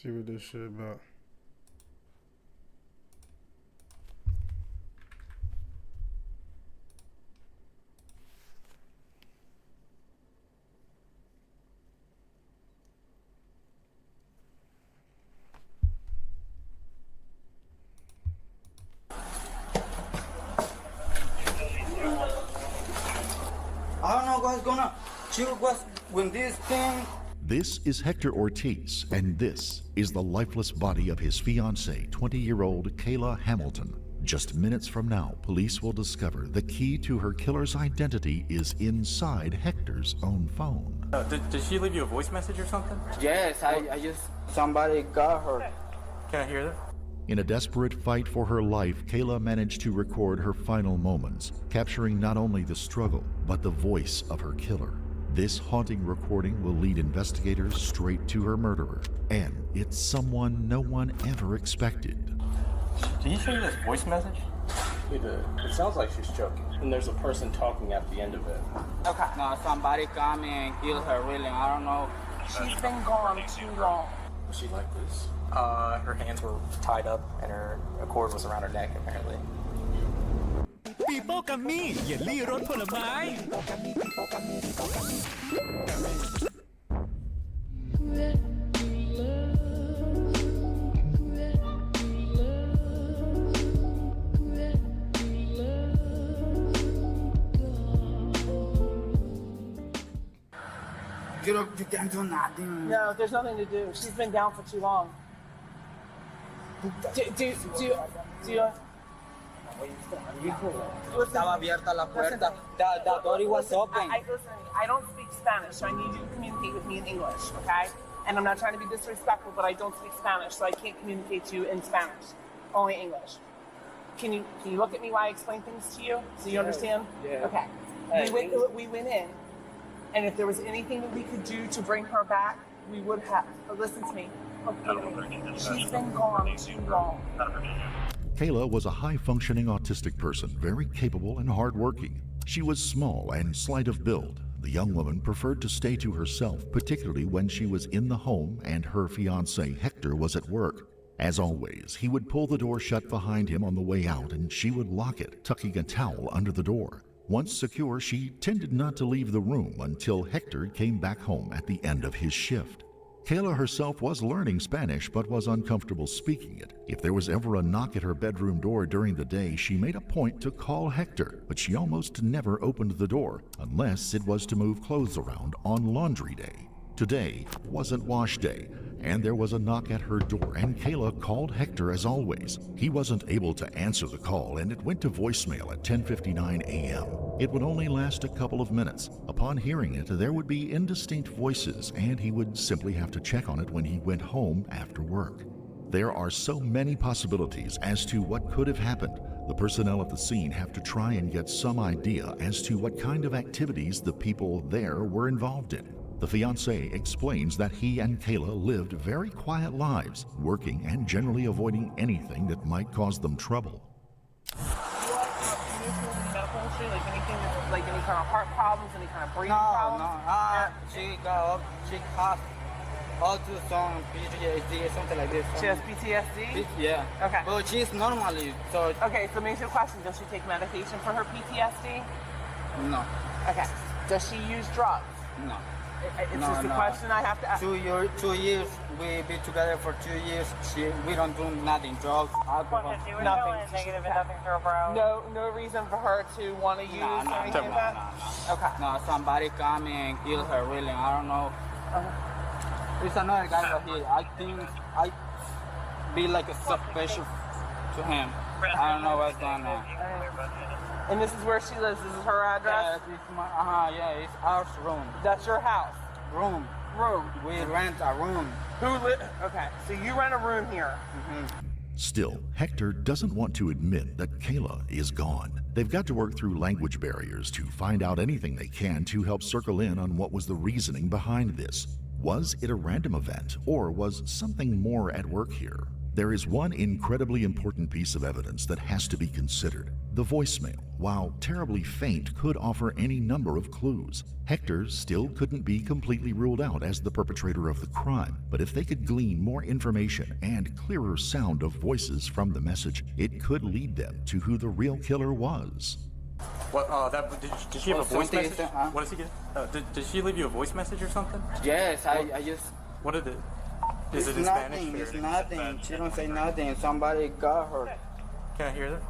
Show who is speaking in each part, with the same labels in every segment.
Speaker 1: See what this shit about.
Speaker 2: I don't know what's gonna shoot what's when this thing.
Speaker 3: This is Hector Ortiz, and this is the lifeless body of his fiancée, 20-year-old Kayla Hamilton. Just minutes from now, police will discover the key to her killer's identity is inside Hector's own phone.
Speaker 4: Did she leave you a voice message or something?
Speaker 2: Yes, I just somebody got her.
Speaker 4: Can I hear that?
Speaker 3: In a desperate fight for her life, Kayla managed to record her final moments, capturing not only the struggle, but the voice of her killer. This haunting recording will lead investigators straight to her murderer, and it's someone no one ever expected.
Speaker 4: Did he show you this voice message?
Speaker 5: It sounds like she's choking, and there's a person talking at the end of it.
Speaker 2: Okay. No, somebody come and kill her. Really, I don't know.
Speaker 6: She's been gone too long.
Speaker 5: Was she like this?
Speaker 4: Her hands were tied up and a cord was around her neck, apparently.
Speaker 7: ปีโป้กัมมี่เยลลี่รสผลไม้
Speaker 2: You can't do nothing.
Speaker 6: No, there's nothing to do. She's been down for too long. Do
Speaker 2: Estaba abierta la puerta. The door was open.
Speaker 6: listen, I don't speak Spanish, so I need you to communicate with me in English, okay? And I'm not trying to be disrespectful, but I don't speak Spanish, so I can't communicate to you in Spanish. Only English. Can you look at me while I explain things to you, so you understand?
Speaker 5: Yeah.
Speaker 6: Okay. We went in, and if there was anything that we could do to bring her back, we would have. But listen to me. Okay. She's been gone too long.
Speaker 3: Kayla was a high-functioning autistic person, very capable and hardworking. She was small and slight of build. The young woman preferred to stay to herself, particularly when she was in the home and her fiancé Hector was at work. As always, he would pull the door shut behind him on the way out, and she would lock it, tucking a towel under the door. Once secure, she tended not to leave the room until Hector came back home at the end of his shift. Kayla herself was learning Spanish but was uncomfortable speaking it. If there was ever a knock at her bedroom door during the day, she made a point to call Hector, but she almost never opened the door unless it was to move clothes around on laundry day. Today wasn't wash day, and there was a knock at her door, and Kayla called Hector as always. He wasn't able to answer the call, and it went to voicemail at 10:59 a.m. It would only last a couple of minutes. Upon hearing it, there would be indistinct voices, and he would simply have to check on it when he went home after work. There are so many possibilities as to what could have happened. The personnel at the scene have to try and get some idea as to what kind of activities the people there were involved in. The fiancé explains that he and Kayla lived very quiet lives, working and generally avoiding anything that might cause them trouble.
Speaker 6: Medical history, like anything, like any kind of heart problems, any kind of breathing
Speaker 2: No,
Speaker 6: problems?
Speaker 2: she got up. She has autism, PTSD, something like this.
Speaker 6: She has PTSD?
Speaker 2: Yeah.
Speaker 6: Okay.
Speaker 2: But she's normally, so
Speaker 6: Okay, so major question, does she take medication for her PTSD?
Speaker 2: no,
Speaker 6: Okay. Does she use drugs?
Speaker 2: no.
Speaker 6: It's
Speaker 2: No,
Speaker 6: just a
Speaker 2: no.
Speaker 6: question I have to ask.
Speaker 2: 2 years, we be together for 2 years. We don't do nothing, drugs, alcohol.
Speaker 6: Nothing. Negative and nothing for her. No reason for her to want to use
Speaker 2: No,
Speaker 6: or anything like that? Okay.
Speaker 2: No, somebody come and kill her, really. I don't know. There's another guy right here. I think I be like a suspicious to him. I don't know what's going on.
Speaker 6: And this is where she lives. This is her
Speaker 2: Yeah,
Speaker 6: address?
Speaker 2: it's our room.
Speaker 6: That's your house?
Speaker 2: Room.
Speaker 6: Room.
Speaker 2: We rent a room.
Speaker 6: Okay, so you rent a room here.
Speaker 3: Still, Hector doesn't want to admit that Kayla is gone. They've got to work through language barriers to find out anything they can to help circle in on what was the reasoning behind this. Was it a random event, or was something more at work here? There is one incredibly important piece of evidence that has to be considered. The voicemail, while terribly faint, could offer any number of clues. Hector still couldn't be completely ruled out as the perpetrator of the crime, but if they could glean more information and clearer sound of voices from the message, it could lead them to who the real killer was.
Speaker 1: What? Did she have a voice
Speaker 2: something
Speaker 1: message?
Speaker 2: huh?
Speaker 1: What did she get? Did she leave you a voice message or something?
Speaker 2: Yes, I just...
Speaker 1: What did it? Is
Speaker 2: It's
Speaker 1: it in
Speaker 2: nothing,
Speaker 1: Spanish?
Speaker 2: it's nothing. She don't say nothing. Somebody got her.
Speaker 1: Can I hear that?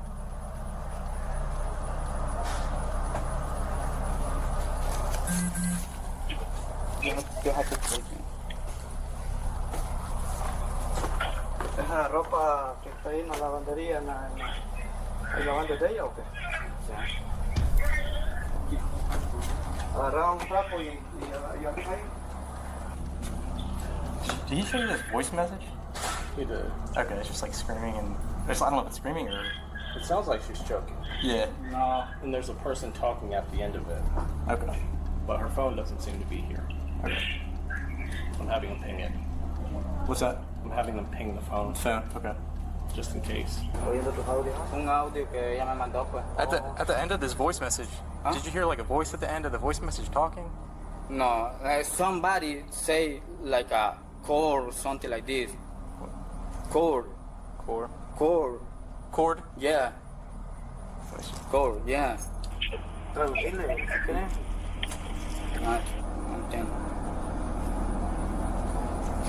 Speaker 2: You have to take it. ¿Esa ropa que está ahí en la lavandería, el lavando de ella o qué? Agarraron un trapo y ahí.
Speaker 1: Did he show you this voice message?
Speaker 5: He did.
Speaker 1: Okay, it's just like screaming and I don't know if it's screaming or.
Speaker 5: It sounds like she's choking.
Speaker 1: Yeah.
Speaker 2: No.
Speaker 5: And there's a person talking at the end of it.
Speaker 1: Okay.
Speaker 5: But her phone doesn't seem to be here.
Speaker 1: Okay.
Speaker 5: I'm having them ping it.
Speaker 1: What's that?
Speaker 5: I'm having them ping the phone
Speaker 1: Phone. Okay.
Speaker 5: just in case.
Speaker 2: Un audio que ella me mandó, pues.
Speaker 1: At the end of this voice message, did you hear like a voice at the end of the voice message talking?
Speaker 2: No, somebody say like a core or something like this. Core.
Speaker 1: Cord?
Speaker 2: Yeah. Core, yeah. Traducirle, si quieren. No entiendo.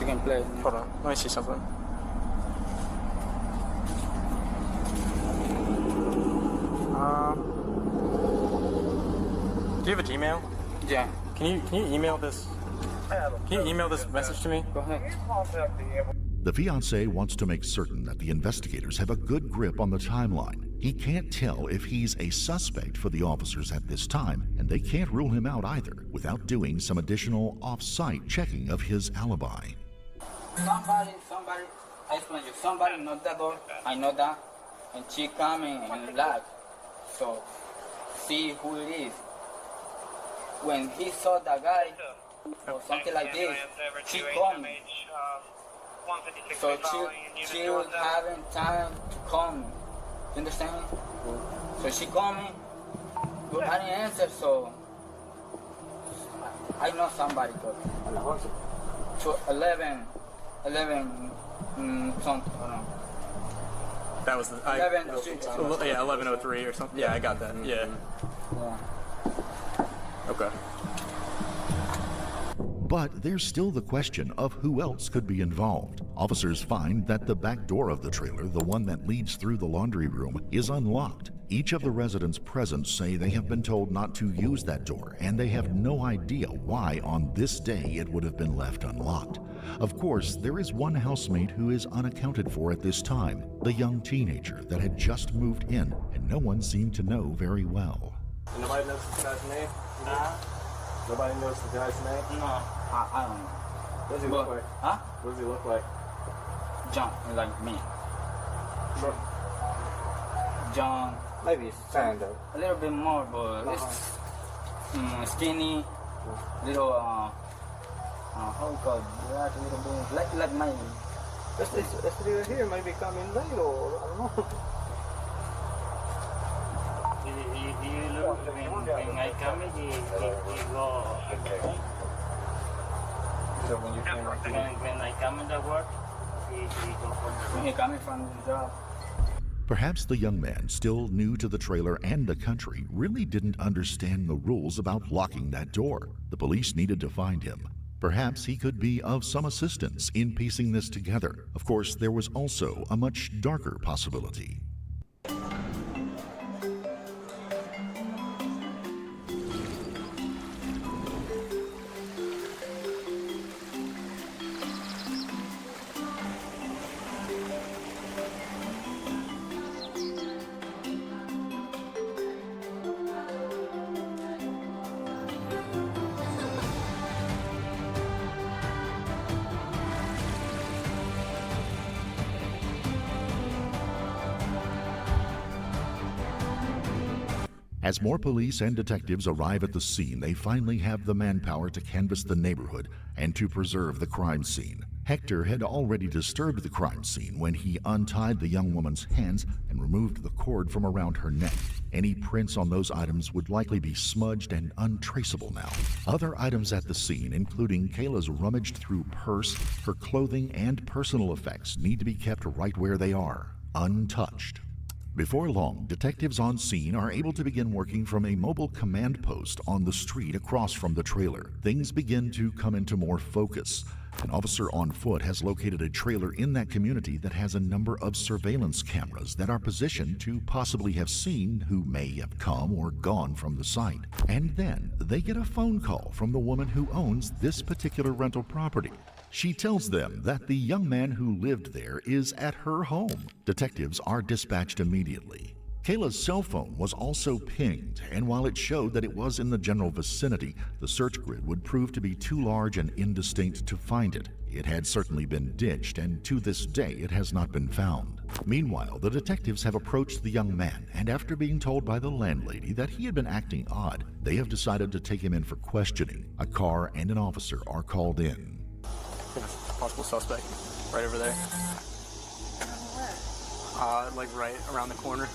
Speaker 2: You can play.
Speaker 1: Hold on. Let me see something. Do you have a Gmail?
Speaker 2: Yeah.
Speaker 1: Can you email this? Can you email this message to me?
Speaker 2: Go ahead.
Speaker 3: The fiancé wants to make certain that the investigators have a good grip on the timeline. He can't tell if he's a suspect for the officers at this time, and they can't rule him out either without doing some additional off-site checking of his alibi.
Speaker 2: Somebody, I explain you. Somebody knocked the door. I know that, and she coming and black. So, see who it is. When he saw the guy or something like this, she called me. So she was having time to call me. You understand? So she called me, but I didn't answer. So I know somebody called me. So 11, something. I don't know.
Speaker 1: That was the 1103 or something. Yeah, I got that. Yeah.
Speaker 2: Yeah.
Speaker 1: Okay.
Speaker 3: But there's still the question of who else could be involved. Officers find that the back door of the trailer, the one that leads through the laundry room, is unlocked. Each of the residents present say they have been told not to use that door, and they have no idea why on this day it would have been left unlocked. Of course, there is one housemate who is unaccounted for at this time, the young teenager that had just moved in, and no one seemed to know very well.
Speaker 5: And nobody knows this guy's name? Nobody knows the guy's name?
Speaker 2: No, I don't know.
Speaker 5: What does he look like?
Speaker 2: Huh?
Speaker 5: What does he look like?
Speaker 2: John, like me.
Speaker 5: Sure.
Speaker 2: John,
Speaker 5: Maybe kind of.
Speaker 2: a little bit more, but it's skinny, little, how you call it? Black, a little bit, like mine.
Speaker 5: Let's leave it here. Maybe come in later, or I don't know.
Speaker 2: When I come in, he go.
Speaker 5: So when you came
Speaker 2: When I come in the work, he go from when he coming from the job.
Speaker 3: Perhaps the young man, still new to the trailer and the country, really didn't understand the rules about locking that door. The police needed to find him. Perhaps he could be of some assistance in piecing this together. Of course, there was also a much darker possibility. As more police and detectives arrive at the scene, they finally have the manpower to canvass the neighborhood and to preserve the crime scene. Hector had already disturbed the crime scene when he untied the young woman's hands and removed the cord from around her neck. Any prints on those items would likely be smudged and untraceable now. Other items at the scene, including Kayla's rummaged through purse, her clothing, and personal effects, need to be kept right where they are, untouched. Before long, detectives on scene are able to begin working from a mobile command post on the street across from the trailer. Things begin to come into more focus. An officer on foot has located a trailer in that community that has a number of surveillance cameras that are positioned to possibly have seen who may have come or gone from the site. And then they get a phone call from the woman who owns this particular rental property. She tells them that the young man who lived there is at her home. Detectives are dispatched immediately. Kayla's cell phone was also pinged, and while it showed that it was in the general vicinity, the search grid would prove to be too large and indistinct to find it. It had certainly been ditched, and to this day it has not been found. Meanwhile, the detectives have approached the young man, and after being told by the landlady that he had been acting odd, they have decided to take him in for questioning. A car and an officer are called in.
Speaker 1: Possible suspect right over there. Like right around the corner.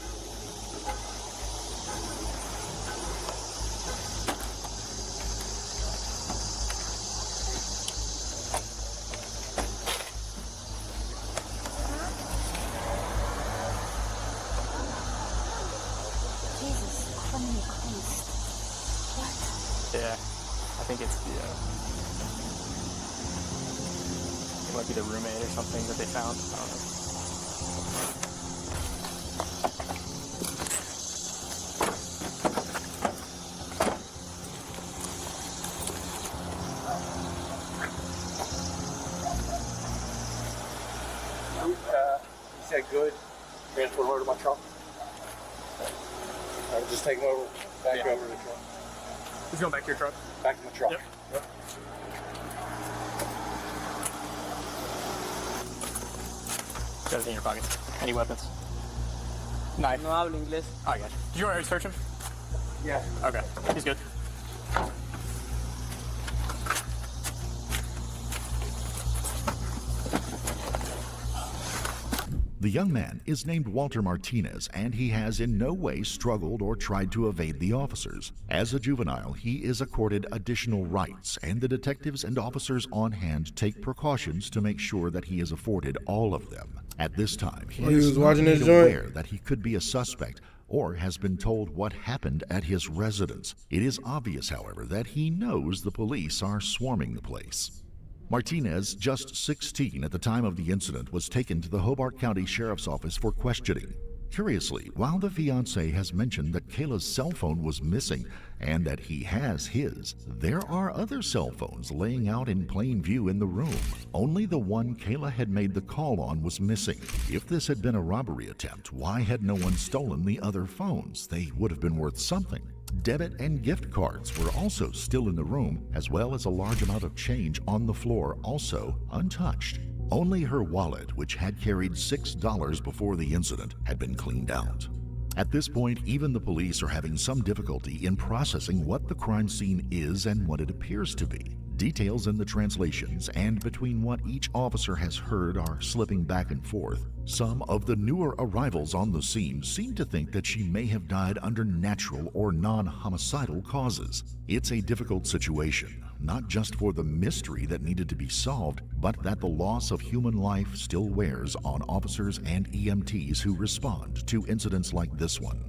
Speaker 1: Yeah, I think it's the, it might be the roommate or something that they found. I don't know.
Speaker 5: You said good. Transfer her to my truck. I was just taking over, back over to the truck.
Speaker 1: He's going back to your truck?
Speaker 5: Back to my truck.
Speaker 1: Yep. Got anything in your pockets? Any weapons? Knife?
Speaker 2: No hablo inglés.
Speaker 1: Oh, I got you. Did you already search him?
Speaker 5: Yeah.
Speaker 1: Okay, he's good.
Speaker 3: The young man is named Walter Martinez, and he has in no way struggled or tried to evade the officers. As a juvenile, he is accorded additional rights, and the detectives and officers on hand take precautions to make sure that he is afforded all of them. At this time, he is not made aware that he could be a suspect or has been told what happened at his residence. It is obvious, however, that he knows the police are swarming the place. Martinez, just 16 at the time of the incident, was taken to the Hobart County Sheriff's Office for questioning. Curiously, while the fiancé has mentioned that Kayla's cell phone was missing and that he has his, there are other cell phones laying out in plain view in the room. Only the one Kayla had made the call on was missing. If this had been a robbery attempt, why had no one stolen the other phones? They would have been worth something. Debit and gift cards were also still in the room, as well as a large amount of change on the floor, also untouched. Only her wallet, which had carried $6 before the incident, had been cleaned out. At this point, even the police are having some difficulty in processing what the crime scene is and what it appears to be. Details in the translations and between what each officer has heard are slipping back and forth. Some of the newer arrivals on the scene seem to think that she may have died under natural or non-homicidal causes. It's a difficult situation, not just for the mystery that needed to be solved, but that the loss of human life still wears on officers and EMTs who respond to incidents like this one.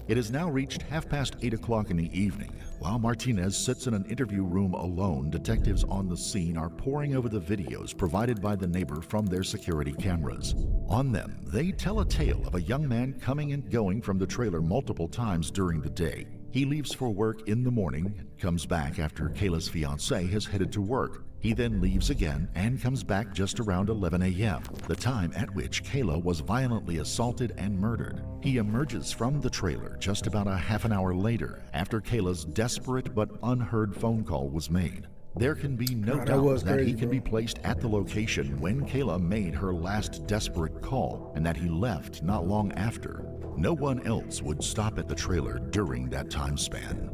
Speaker 3: It has now reached 8:30 in the evening. While Martinez sits in an interview room alone, detectives on the scene are poring over the videos provided by the neighbor from their security cameras. On them, they tell a tale of a young man coming and going from the trailer multiple times during the day. He leaves for work in the morning, comes back after Kayla's fiancé has headed to work. He then leaves again and comes back just around 11 a.m., the time at which Kayla was violently assaulted and murdered. He emerges from the trailer just about a half an hour later, after Kayla's desperate but unheard phone call was made. There can be no doubt that he can be placed at the location when Kayla made her last desperate call, and that he left not long after. No one else would stop at the trailer during that time span.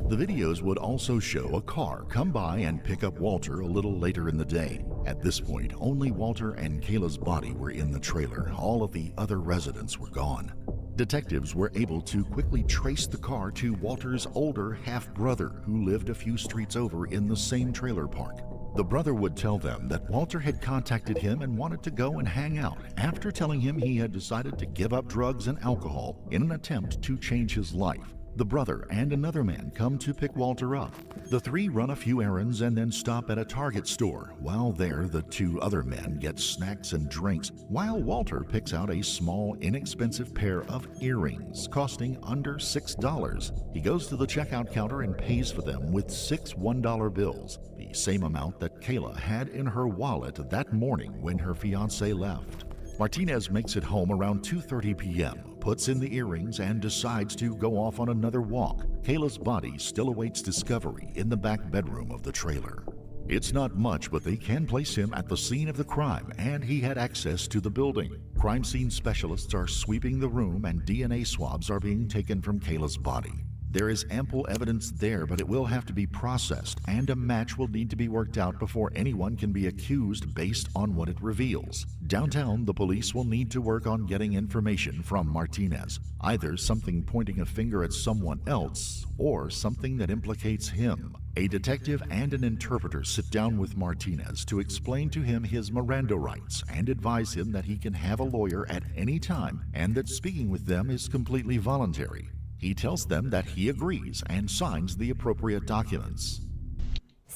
Speaker 3: The videos would also show a car come by and pick up Walter a little later in the day. At this point, only Walter and Kayla's body were in the trailer. All of the other residents were gone. Detectives were able to quickly trace the car to Walter's older half-brother, who lived a few streets over in the same trailer park. The brother would tell them that Walter had contacted him and wanted to go and hang out after telling him he had decided to give up drugs and alcohol in an attempt to change his life. The brother and another man come to pick Walter up. The three run a few errands and then stop at a Target store. While there, the two other men get snacks and drinks, while Walter picks out a small, inexpensive pair of earrings costing under $6. He goes to the checkout counter and pays for them with 6 $1 bills, the same amount that Kayla had in her wallet that morning when her fiancé left. Martinez makes it home around 2:30 p.m., puts in the earrings, and decides to go off on another walk. Kayla's body still awaits discovery in the back bedroom of the trailer. It's not much, but they can place him at the scene of the crime, and he had access to the building. Crime scene specialists are sweeping the room, and DNA swabs are being taken from Kayla's body. There is ample evidence there, but it will have to be processed, and a match will need to be worked out before anyone can be accused based on what it reveals. Downtown, the police will need to work on getting information from Martinez, either something pointing a finger at someone else or something that implicates him. A detective and an interpreter sit down with Martinez to explain to him his Miranda rights and advise him that he can have a lawyer at any time and that speaking with them is completely voluntary. He tells them that he agrees and signs the appropriate documents.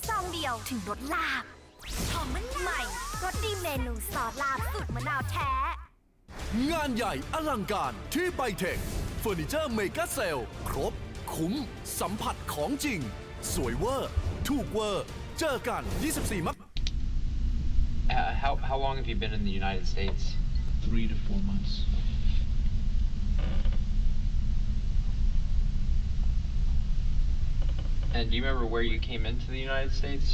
Speaker 8: ซองเดียวถึงรสลาบหอมมะนาวใหม่รสดีเมนูซอสลาบสูตรมะนาวแท้
Speaker 7: งานใหญ่อลังการที่ไบเทคเฟอร์นิเจอร์เมกะเซลครบคุ้มสัมผัสของจริงสวยเวอร์ถูกเวอร์เจอกัน24 มัก
Speaker 9: How long have you been in the United States?
Speaker 10: 3 to 4 months.
Speaker 9: And do you remember where you came into the United States?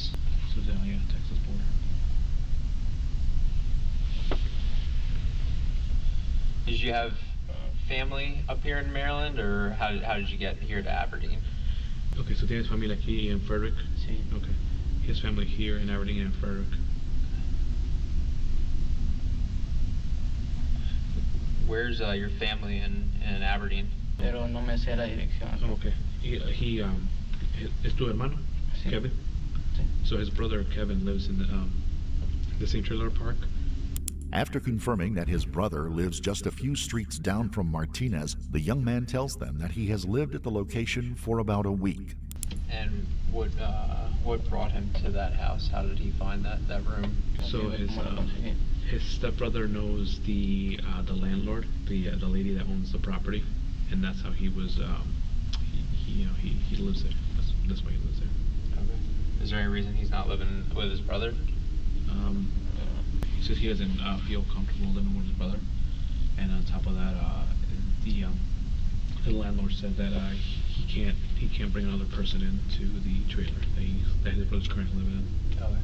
Speaker 10: Sedalia, Texas border.
Speaker 9: Did you have family up here in Maryland, or how did you get here to Aberdeen?
Speaker 10: Okay, so tienes familia aquí en Frederick?
Speaker 9: Sí.
Speaker 10: Okay. He has family here in Aberdeen and Frederick.
Speaker 9: Where's your family in Aberdeen?
Speaker 2: Pero no me sé la dirección.
Speaker 10: Oh, okay. He ¿Es tu hermano?
Speaker 2: Sí.
Speaker 10: Kevin?
Speaker 2: Sí.
Speaker 10: So his brother Kevin lives in the same trailer park?
Speaker 3: After confirming that his brother lives just a few streets down from Martinez, the young man tells them that he has lived at the location for about a week.
Speaker 9: And what brought him to that house? How did he find that room?
Speaker 10: So his stepbrother knows the landlord, the lady that owns the property, and that's how he was. He lives there. That's why he lives there.
Speaker 9: Okay. Is there any reason he's not living with his brother?
Speaker 10: He says he doesn't feel comfortable living with his brother, and on top of that, the landlord said that he can't bring another person into the trailer that his brother's currently living in.
Speaker 9: Okay.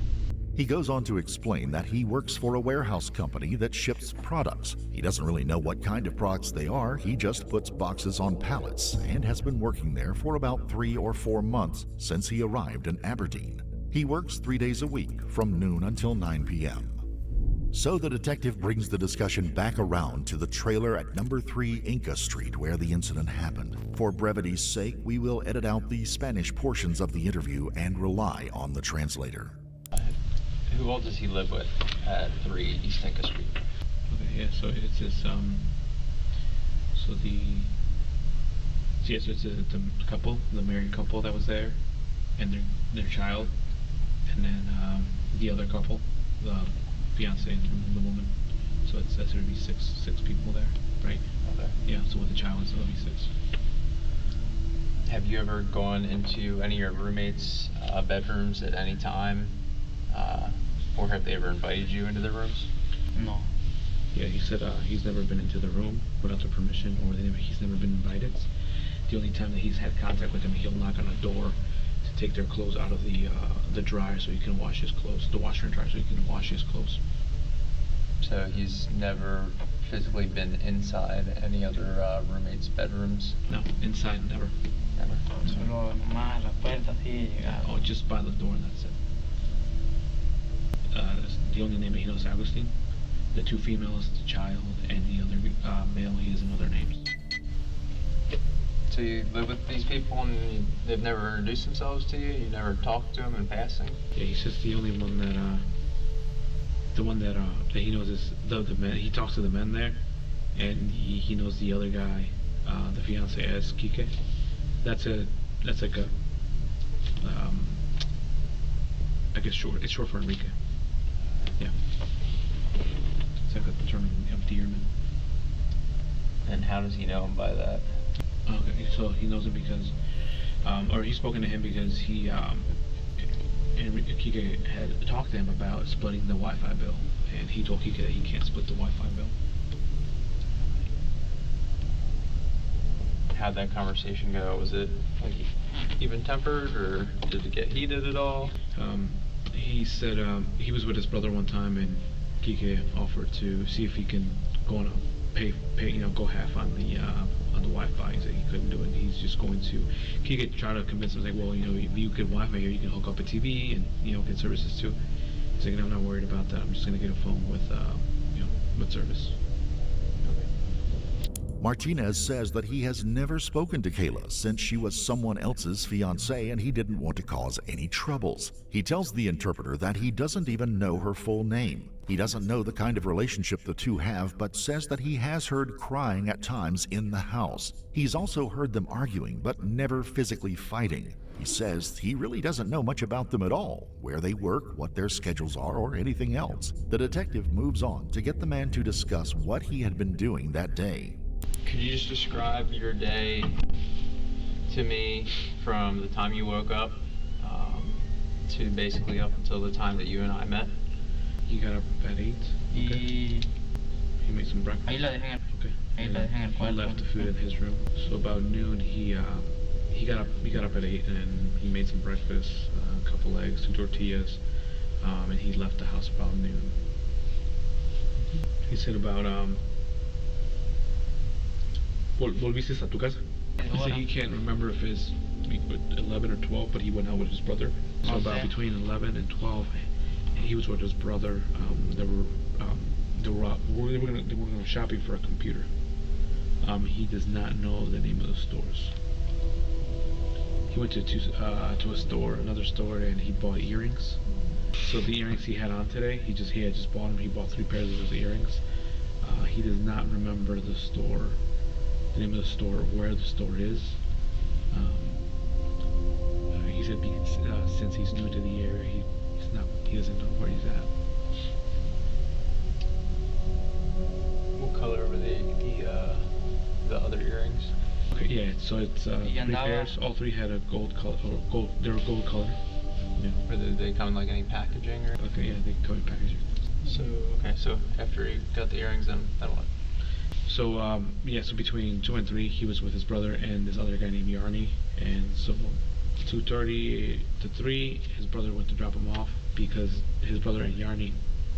Speaker 3: He goes on to explain that he works for a warehouse company that ships products. He doesn't really know what kind of products they are, he just puts boxes on pallets and has been working there for about 3 or 4 months since he arrived in Aberdeen. He works 3 days a week from noon until 9 p.m. So the detective brings the discussion back around to the trailer at number 3 Inca Street where the incident happened. For brevity's sake, we will edit out the Spanish portions of the interview and rely on the translator.
Speaker 9: Who all does he live with at 3 East Inca Street?
Speaker 10: Okay, yeah, so it's this, it's the couple, the married couple that was there, and their child, and then the other couple, the fiance and the woman. So it says there would be six people there, right?
Speaker 9: Okay.
Speaker 10: Yeah, so with the child, so there'll be 6.
Speaker 9: Have you ever gone into any of your roommates' bedrooms at any time? Or have they ever invited you into their rooms?
Speaker 2: No.
Speaker 10: Yeah, he said he's never been into the room without their permission, or he's never been invited. The only time that he's had contact with them, he'll knock on a door to take their clothes out of the dryer so he can wash his clothes, the washer and dryer so he can wash his clothes.
Speaker 9: So he's never physically been inside any other roommates' bedrooms?
Speaker 10: No, inside, never.
Speaker 9: Never.
Speaker 2: Solo nomás la puerta así llegar.
Speaker 10: Oh, just by the door and that's it. The only name he knows is Agustin. The two females, the child, and the other male, he doesn't know their names.
Speaker 9: So you live with these people and they've never introduced themselves to you? You never talked to them in passing?
Speaker 10: Yeah, he's just the only one that that he knows is the men. He talks to the men there, and he knows the other guy, the fiance, as Kike. That's like a I guess it's short for Enrique. Yeah. It's like a term of endearment.
Speaker 9: And how does he know him by that?
Speaker 10: Okay, so he knows him because, or he's spoken to him because he, Kike had talked to him about splitting the Wi-Fi bill, and he told Kike that he can't split the Wi-Fi bill.
Speaker 9: How'd that conversation go? Was it like even-tempered, or did it get heated at all?
Speaker 10: He said he was with his brother one time, and Kike offered to see if he can go on a go half on the Wi-Fi. He said he couldn't do it. He's just going to. Kike tried to convince him, like, well, if you get Wi-Fi here, you can hook up a TV and get services too. He's like, I'm not worried about that. I'm just gonna get a phone with with service.
Speaker 3: Martinez says that he has never spoken to Kayla since she was someone else's fiancée and he didn't want to cause any troubles. He tells the interpreter that he doesn't even know her full name. He doesn't know the kind of relationship the two have, but says that he has heard crying at times in the house. He's also heard them arguing, but never physically fighting. He says he really doesn't know much about them at all, where they work, what their schedules are, or anything else. The detective moves on to get the man to discuss what he had been doing that day.
Speaker 9: Could you just describe your day to me from the time you woke up to basically up until the time that you and I met?
Speaker 10: He got up at 8. Okay. He made some breakfast. Okay. And he left the food in his room. So about noon, he got up at 8 and he made some breakfast, a couple eggs, 2 tortillas, and he left the house about noon. He said about ¿Volviste a tu casa? He said he can't remember if it's 11 or 12, but he went out with his brother. So about between 11 and 12, he was with his brother. They were going shopping for a computer. He does not know the name of the stores. He went to a store, another store, and he bought earrings. So the earrings he had on today, he had just bought them. He bought 3 pairs of those earrings. He does not remember the store, the name of the store, or where the store is. He said since he's new to the area, he doesn't know where he's at.
Speaker 9: What color were the other earrings?
Speaker 10: Okay, yeah. So it's 3 pairs. All 3 had a gold color. They were gold color. Yeah.
Speaker 9: Or did they come in like any packaging or?
Speaker 10: Okay, yeah, they come in packaging.
Speaker 9: So after he got the earrings, then what?
Speaker 10: So so between 2 and 3, he was with his brother and this other guy named Yarny, and so 2:30 to 3, his brother went to drop him off because his brother and Yarny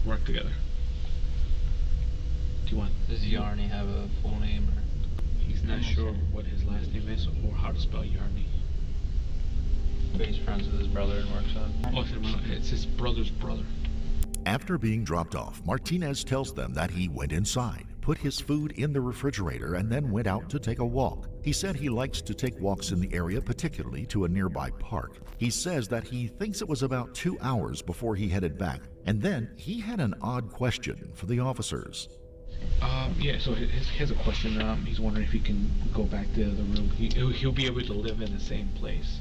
Speaker 10: work together.
Speaker 9: Does Yarny have a full name? Or?
Speaker 10: He's not sure what his last name is or how to spell Yarny.
Speaker 9: But he's friends with his brother and works on.
Speaker 10: Oh, it's his brother's brother.
Speaker 3: After being dropped off, Martinez tells them that he went inside, put his food in the refrigerator, and then went out to take a walk. He said he likes to take walks in the area, particularly to a nearby park. He says that he thinks it was about 2 hours before he headed back, and then he had an odd question for the officers.
Speaker 10: So he has a question. He's wondering if he can go back to the room. He'll be able to live in the same place.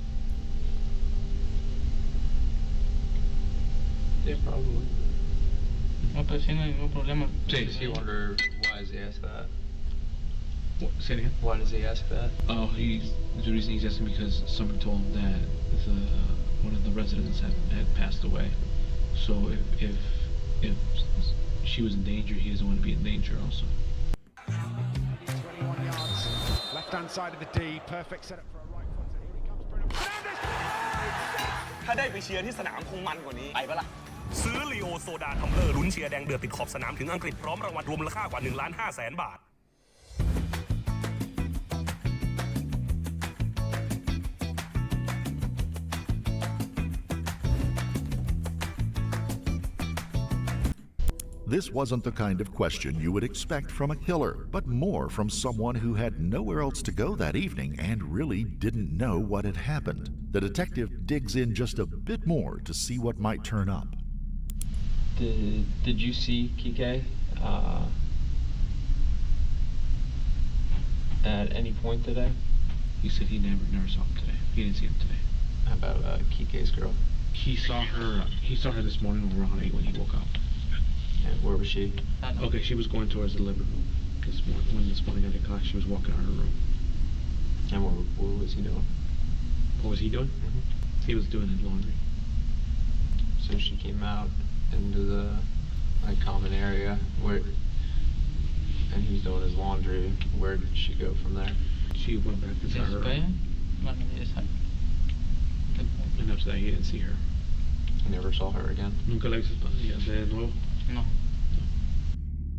Speaker 9: Yeah, probably.
Speaker 2: No, pero sí, no hay ningún problema.
Speaker 9: Does he wonder why does he ask that?
Speaker 10: What, say it again?
Speaker 9: Why does he ask that?
Speaker 10: Oh, the reason he's asking because someone told him that one of the residents had passed away. So if she was in danger, he doesn't want to be in danger also.
Speaker 11: 21 yards, left-hand side of the D, perfect setup for a right footer. Here he comes, Bruno Fernandes!
Speaker 12: ถ้าได้ไปเชียร์ที่สนามคงมันกว่านี้ไปปะล่ะซื้อลีโอโซดาทัมเบอร์ลุ้นเชียร์แดงเดือดติดขอบสนามถึงอังกฤษพร้อมรางวัลรวมมูลค่ากว่า 1,500,000 บาท
Speaker 3: This wasn't the kind of question you would expect from a killer, but more from someone who had nowhere else to go that evening and really didn't know what had happened. The detective digs in just a bit more to see what might turn up.
Speaker 9: Did you see Kike at any point today?
Speaker 10: He said he never saw him today. He didn't see him today.
Speaker 9: How about Kike's girl?
Speaker 10: He saw her this morning around 8 when he woke up.
Speaker 9: And where was she?
Speaker 10: Okay, she was going towards the living room this morning at the class. She was walking out of her room.
Speaker 9: And what was he doing?
Speaker 10: What was he doing?
Speaker 9: Mm-hmm.
Speaker 10: He was doing his laundry.
Speaker 9: So she came out into the common area and he was doing his laundry. Where did she go from there?
Speaker 10: She went back inside her room. And after that, he didn't see her.
Speaker 9: You never saw her again?
Speaker 10: Nunca la viste de nuevo?
Speaker 2: No.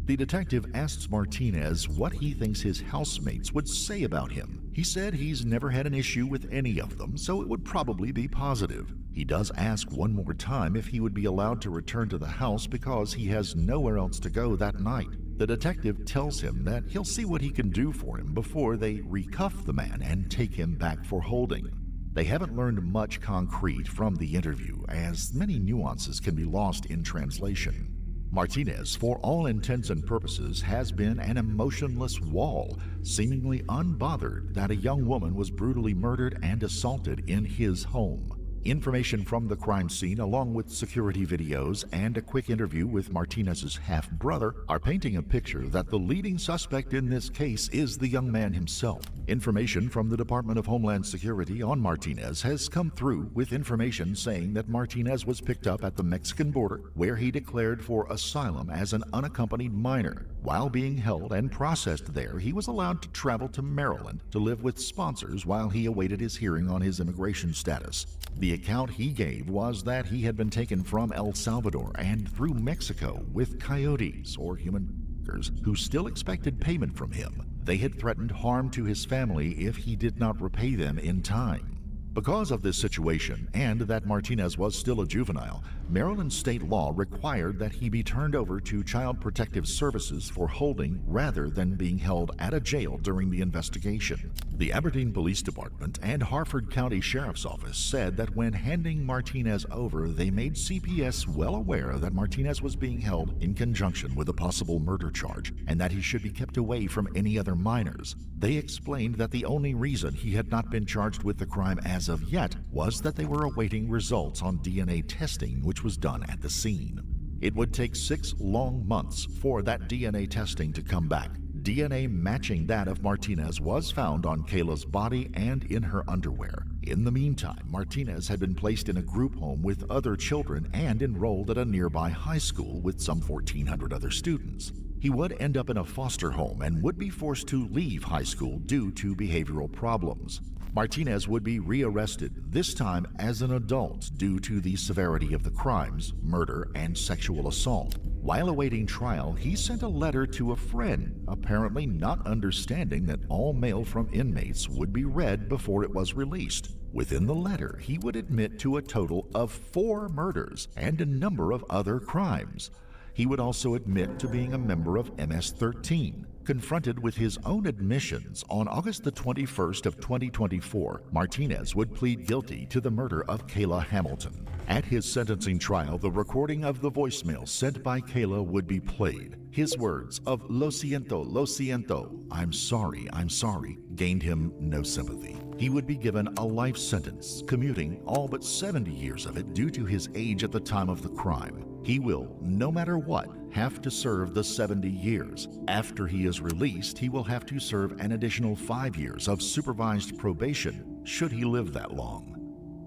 Speaker 3: The detective asks Martinez what he thinks his housemates would say about him. He said he's never had an issue with any of them, so it would probably be positive. He does ask one more time if he would be allowed to return to the house because he has nowhere else to go that night. The detective tells him that he'll see what he can do for him before they recuff the man and take him back for holding. They haven't learned much concrete from the interview, as many nuances can be lost in translation. Martinez, for all intents and purposes, has been an emotionless wall, seemingly unbothered that a young woman was brutally murdered and assaulted in his home. Information from the crime scene, along with security videos and a quick interview with Martinez's half-brother, are painting a picture that the leading suspect in this case is the young man himself. Information from the Department of Homeland Security on Martinez has come through with information saying that Martinez was picked up at the Mexican border, where he declared for asylum as an unaccompanied minor. While being held and processed there, he was allowed to travel to Maryland to live with sponsors while he awaited his hearing on his immigration status. The account he gave was that he had been taken from El Salvador and through Mexico with coyotes, or human beings, who still expected payment from him. They had threatened harm to his family if he did not repay them in time. Because of this situation, and that Martinez was still a juvenile, Maryland state law required that he be turned over to Child Protective Services for holding rather than being held at a jail during the investigation. The Aberdeen Police Department and Harford County Sheriff's Office said that when handing Martinez over, they made CPS well aware that Martinez was being held in conjunction with a possible murder charge, and that he should be kept away from any other minors. They explained that the only reason he had not been charged with the crime as of yet was that they were awaiting results on DNA testing, which was done at the scene. It would take 6 long months for that DNA testing to come back. DNA matching that of Martinez was found on Kayla's body and in her underwear. In the meantime, Martinez had been placed in a group home with other children and enrolled at a nearby high school with some 1,400 other students. He would end up in a foster home and would be forced to leave high school due to behavioral problems. Martinez would be rearrested, this time as an adult due to the severity of the crimes, murder, and sexual assault. While awaiting trial, he sent a letter to a friend, apparently not understanding that all mail from inmates would be read before it was released. Within the letter, he would admit to a total of 4 murders and a number of other crimes. He would also admit to being a member of MS-13. Confronted with his own admissions, on August the 21st of 2024, Martinez would plead guilty to the murder of Kayla Hamilton. At his sentencing trial, the recording of the voicemail sent by Kayla would be played. His words of lo siento, I'm sorry, gained him no sympathy. He would be given a life sentence, commuting all but 70 years of it due to his age at the time of the crime. He will, no matter what, have to serve the 70 years. After he is released, he will have to serve an additional 5 years of supervised probation, should he live that long.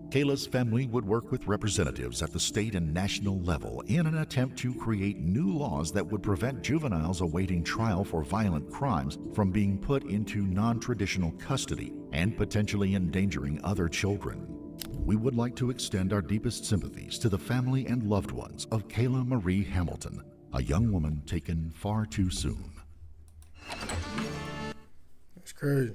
Speaker 3: Kayla's family would work with representatives at the state and national level in an attempt to create new laws that would prevent juveniles awaiting trial for violent crimes from being put into non-traditional custody and potentially endangering other children. We would like to extend our deepest sympathies to the family and loved ones of Kayla Marie Hamilton, a young woman taken far too soon.
Speaker 13: That's crazy.